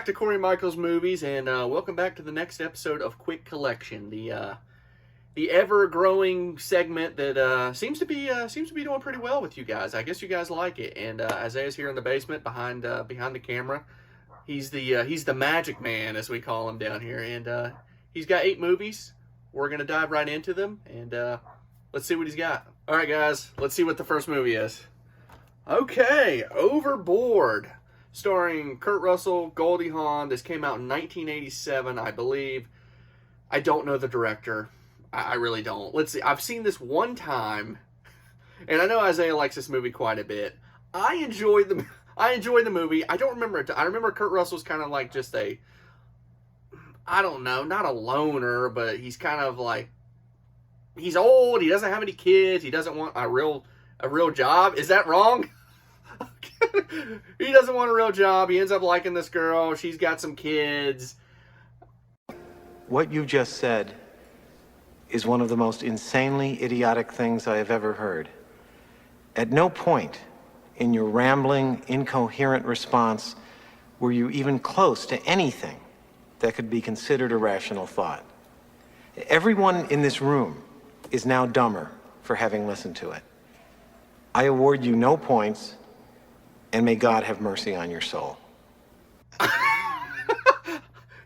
back to Corey Michaels Movies, and welcome back to the next episode of Quick Collection, the ever-growing segment that seems to be doing pretty well with you guys. I guess you guys like it. And Isaiah's here in the basement behind the camera. He's the magic man, as we call him down here, and he's got 8 movies. We're gonna dive right into them, and let's see what he's got. All right, guys, let's see what the first movie is. Okay, Overboard, starring Kurt Russell, Goldie Hawn. This came out in 1987, I believe. I don't know the director. I really don't. Let's see. I've seen this one time, and I know Isaiah likes this movie quite a bit. I enjoyed the movie. I don't remember it. I remember Kurt Russell's kind of like just I don't know, not a loner, but he's kind of like, he's old. He doesn't have any kids. He doesn't want a real job. Is that wrong? He doesn't want a real job. He ends up liking this girl. She's got some kids. What you just said is one of the most insanely idiotic things I have ever heard. At no point in your rambling, incoherent response were you even close to anything that could be considered a rational thought. Everyone in this room is now dumber for having listened to it. I award you no points, and may God have mercy on your soul.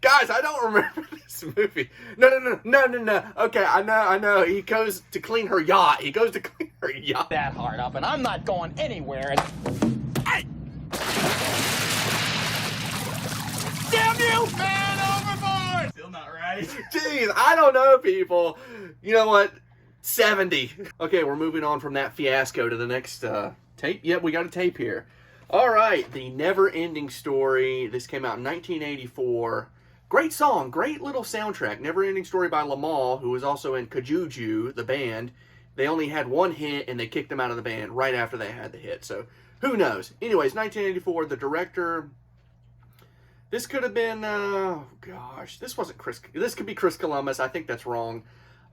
Guys, I don't remember this movie. No. Okay, I know. He goes to clean her yacht. That hard up, and I'm not going anywhere. Hey! Damn you! Man overboard! Still not right. Jeez, I don't know, people. You know what? 70. Okay, we're moving on from that fiasco to the next tape. Yep, we got a tape here. All right, The Never-Ending Story. This came out in 1984. Great song, great little soundtrack. Never-Ending Story by Lamal, who was also in Kajuju, the band. They only had one hit, and they kicked them out of the band right after they had the hit. So, who knows? Anyways, 1984, the director. This could have been, this wasn't Chris. This could be Chris Columbus. I think that's wrong.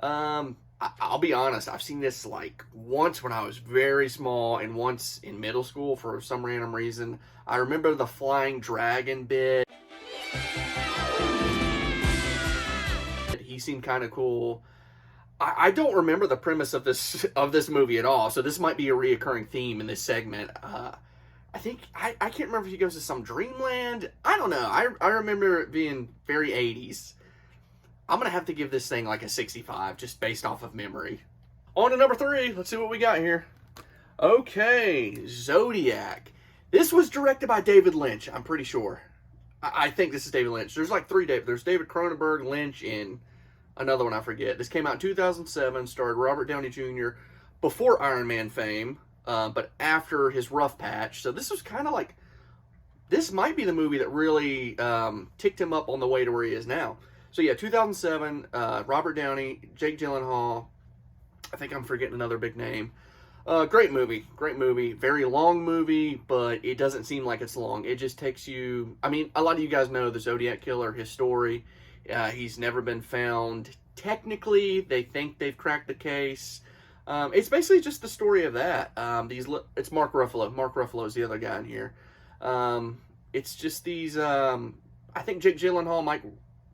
I'll be honest, I've seen this like once when I was very small and once in middle school for some random reason. I remember the flying dragon bit. He seemed kind of cool. I don't remember the premise of this movie at all, so this might be a reoccurring theme in this segment. I think, I can't remember if he goes to some dreamland. I don't know. I remember it being very 80s. I'm going to have to give this thing like a 65, just based off of memory. On to number 3. Let's see what we got here. Okay, Zodiac. This was directed by David Lynch, I'm pretty sure. I think this is David Lynch. There's like 3 David. There's David Cronenberg, Lynch, and another one I forget. This came out in 2007, starred Robert Downey Jr. before Iron Man fame, but after his rough patch. So this was kind of like, this might be the movie that really ticked him up on the way to where he is now. So yeah, 2007, Robert Downey, Jake Gyllenhaal. I think I'm forgetting another big name. Great movie. Very long movie, but it doesn't seem like it's long. It just takes you, I mean, a lot of you guys know the Zodiac Killer, his story. He's never been found. Technically, they think they've cracked the case. It's basically just the story of that. It's Mark Ruffalo. Mark Ruffalo is the other guy in here. It's just these, I think Jake Gyllenhaal might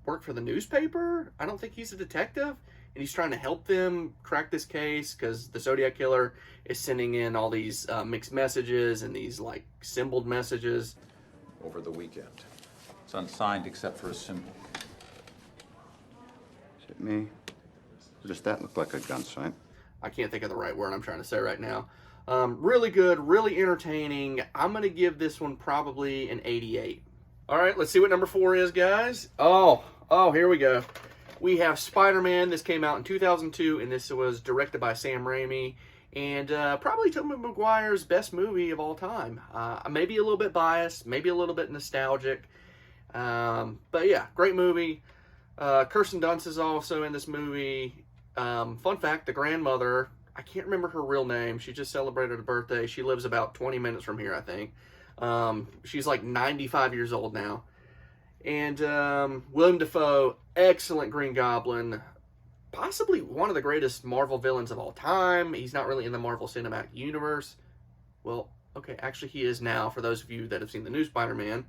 work for the newspaper. I don't think he's a detective, and he's trying to help them crack this case because the Zodiac Killer is sending in all these mixed messages and these like symboled messages. Over the weekend. It's unsigned except for a symbol. Is it me? Or does that look like a gun sign? I can't think of the right word I'm trying to say right now. Really good, really entertaining. I'm going to give this one probably an 88. All right, let's see what number 4 is, guys. Oh, here we go. We have SpiderMan. This came out in 2002, and this was directed by Sam Raimi. And probably Tobey Maguire's best movie of all time. Maybe a little bit biased, maybe a little bit nostalgic. But yeah, great movie. Kirsten Dunst is also in this movie. Fun fact, the grandmother, I can't remember her real name. She just celebrated a birthday. She lives about 20 minutes from here, I think. She's like 95 years old now. And Willem Dafoe, excellent Green Goblin. Possibly one of the greatest Marvel villains of all time. He's not really in the Marvel Cinematic Universe. Well, okay, actually he is now, for those of you that have seen the new Spider-Man.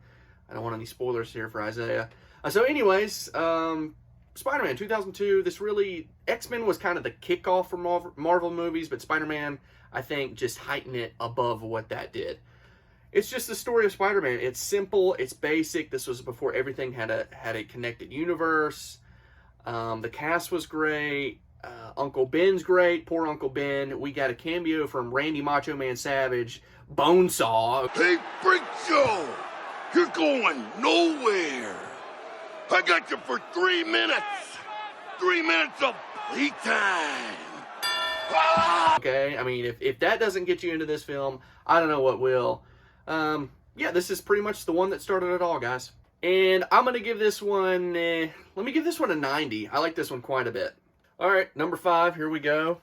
I don't want any spoilers here for Isaiah. So anyways, Spider-Man 2002, X-Men was kind of the kickoff for Marvel movies, but Spider-Man, I think, just heightened it above what that did. It's just the story of Spider-Man. It's simple, it's basic. This was before everything had a connected universe. The cast was great. Uncle Ben's great. Poor Uncle Ben. We got a cameo from Randy Macho Man Savage, Bonesaw. Hey, Freak Show! You're going nowhere! I got you for 3 minutes! 3 minutes of playtime! Ah! Okay, I mean, if that doesn't get you into this film, I don't know what will. Yeah, this is pretty much the one that started it all, guys. And I'm going to give this one, let me give this one a 90. I like this one quite a bit. All right, number 5, here we go.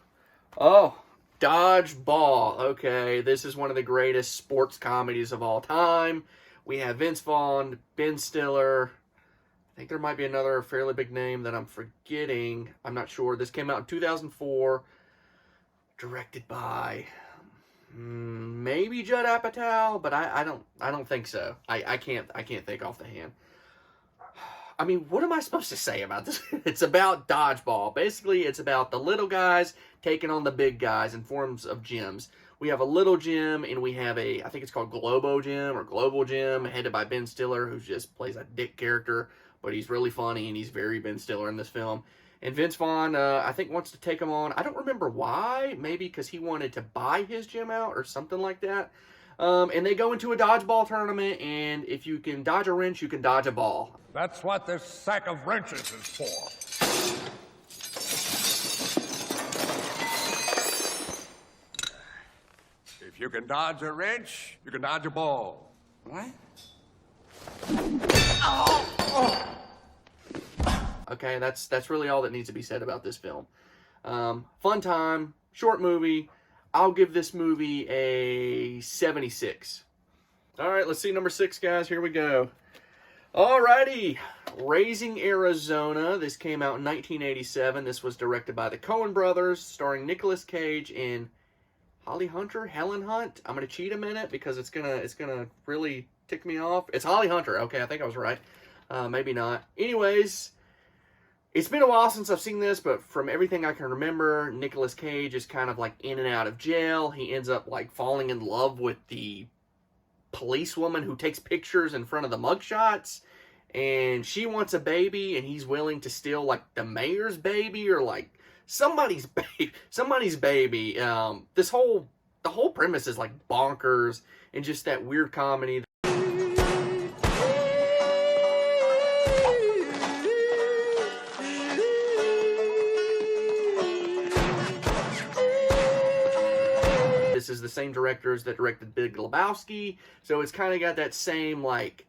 Oh, Dodgeball. Okay, this is one of the greatest sports comedies of all time. We have Vince Vaughn, Ben Stiller. I think there might be another fairly big name that I'm forgetting. I'm not sure. This came out in 2004. Directed by maybe Judd Apatow, but I don't think so. I can't think off the hand. I mean, what am I supposed to say about this? It's about dodgeball. Basically, it's about the little guys taking on the big guys in forms of gyms. We have a little gym, and we have I think it's called Global Gym, headed by Ben Stiller, who just plays a dick character, but he's really funny, and he's very Ben Stiller in this film. And Vince Vaughn, I think, wants to take him on. I don't remember why. Maybe because he wanted to buy his gym out or something like that. And they go into a dodgeball tournament, and if you can dodge a wrench, you can dodge a ball. That's what this sack of wrenches is for. If you can dodge a wrench, you can dodge a ball. What? Okay, that's really all that needs to be said about this film. Fun time, short movie. I'll give this movie a 76. All right, let's see number 6, guys. Here we go. Alrighty, Raising Arizona. This came out in 1987. This was directed by the Coen brothers, starring Nicolas Cage and Helen Hunt. I'm gonna cheat a minute because it's gonna really tick me off. It's Holly Hunter. Okay, I think I was right. Maybe not. Anyways, it's been a while since I've seen this, but from everything I can remember, Nicolas Cage is kind of like in and out of jail. He ends up like falling in love with the policewoman who takes pictures in front of the mugshots, and she wants a baby, and he's willing to steal like the mayor's baby or like somebody's baby. The whole premise is like bonkers and just that weird comedy. This is the same directors that directed Big Lebowski, so it's kind of got that same, like,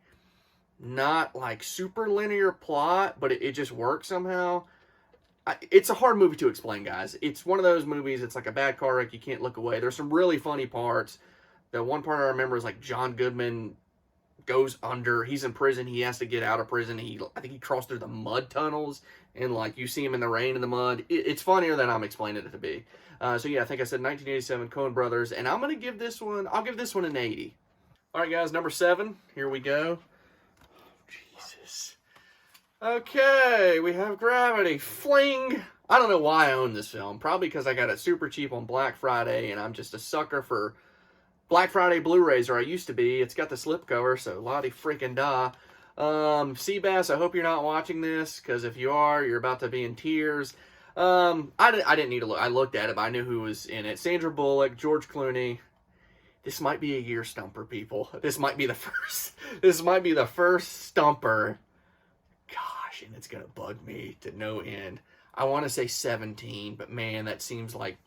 not like super linear plot, but it just works somehow. It's a hard movie to explain, guys. It's one of those movies, it's like a bad car wreck, you can't look away. There's some really funny parts. The one part I remember is like John Goodman goes under, he's in prison, he has to get out of prison, I think he crossed through the mud tunnels, and like you see him in the rain and the mud. It's funnier than I'm explaining it to be. So yeah, I think I said 1987, Coen Brothers, and I'm gonna give this one, I'll give this one an 80. Alright guys, number 7, here we go. Jesus. Okay, we have Gravity. Fling! I don't know why I own this film, probably because I got it super cheap on Black Friday, and I'm just a sucker for Black Friday Blu-rays, or I used to be. It's got the slipcover, so lottie freaking da. Seabass, I hope you're not watching this, because if you are, you're about to be in tears. I didn't need to look. I looked at it, but I knew who was in it. Sandra Bullock, George Clooney. This might be a year stumper, people. This might be the first. This might be the first stumper. Gosh, and it's gonna bug me to no end. I want to say 17, but man, that seems like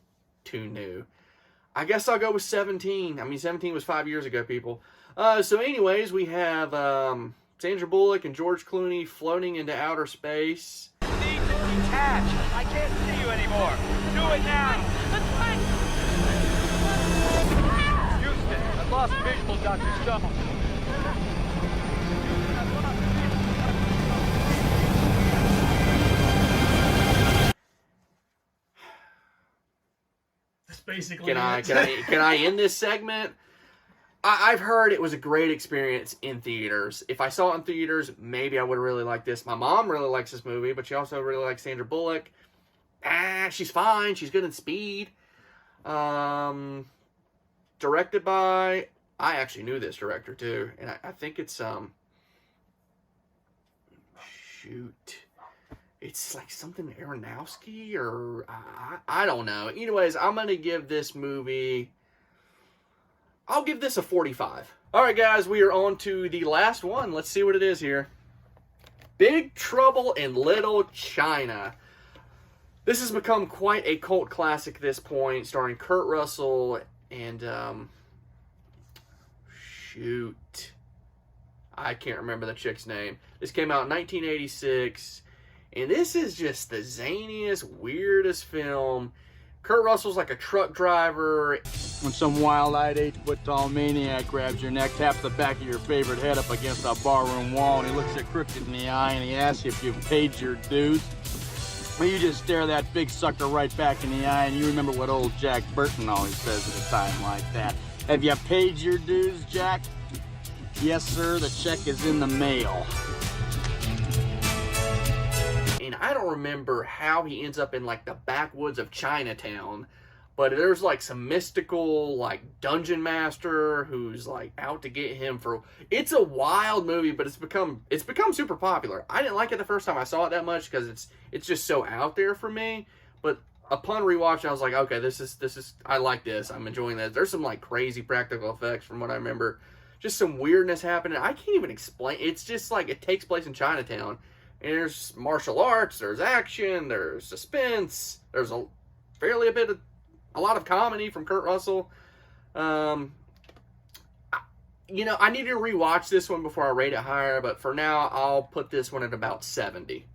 too new. I guess I'll go with 17. I mean, 17 was 5 years ago, people. So anyways, we have Sandra Bullock and George Clooney floating into outer space. Need to detach. I can't see you anymore. Do it now. Houston, I've lost visual, Dr. Stone. That's basically Can I end this segment? I've heard it was a great experience in theaters. If I saw it in theaters, maybe I would have really liked this. My mom really likes this movie, but she also really likes Sandra Bullock. She's fine. She's good in Speed. Directed by... I actually knew this director, too. And I think it's... Shoot. It's like something Aronofsky or... I don't know. Anyways, I'm going to give this movie... I'll give this a 45. Alright guys, we are on to the last one. Let's see what it is here. Big Trouble in Little China. This has become quite a cult classic at this point, starring Kurt Russell and, shoot. I can't remember the chick's name. This came out in 1986, and this is just the zaniest, weirdest film. Kurt Russell's like a truck driver. When some wild-eyed 8-foot-tall maniac grabs your neck, taps the back of your favorite head up against a barroom wall, and he looks you crooked in the eye, and he asks you if you've paid your dues. Well, you just stare that big sucker right back in the eye, and you remember what old Jack Burton always says at a time like that. Have you paid your dues, Jack? Yes, sir, the check is in the mail. And I don't remember how he ends up in like the backwoods of Chinatown, but there's like some mystical like dungeon master who's like out to get him for... It's a wild movie, but it's become super popular. I didn't like it the first time I saw it that much because it's just so out there for me. But upon rewatch, I was like, okay, this is I like this. I'm enjoying this. There's some like crazy practical effects from what I remember. Just some weirdness happening. I can't even explain. It's just like it takes place in Chinatown. And there's martial arts, there's action, there's suspense, there's a lot of comedy from Kurt Russell. I need to rewatch this one before I rate it higher, but for now, I'll put this one at about 70.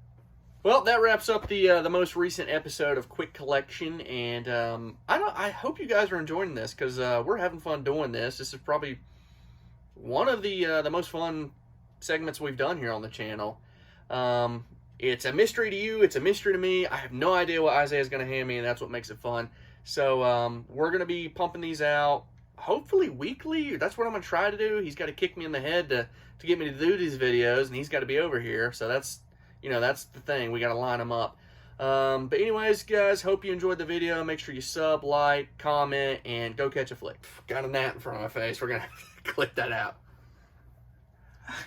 Well, that wraps up the most recent episode of Quick Collection, and I hope you guys are enjoying this because we're having fun doing this. This is probably one of the most fun segments we've done here on the channel. It's a mystery to you. It's a mystery to me. I have no idea what Isaiah's going to hand me, and that's what makes it fun. So, we're going to be pumping these out, hopefully weekly. That's what I'm going to try to do. He's got to kick me in the head to get me to do these videos, and he's got to be over here. So that's the thing. We got to line them up. But anyways, guys, hope you enjoyed the video. Make sure you sub, like, comment, and go catch a flick. Got a gnat in front of my face. We're going to clip that out.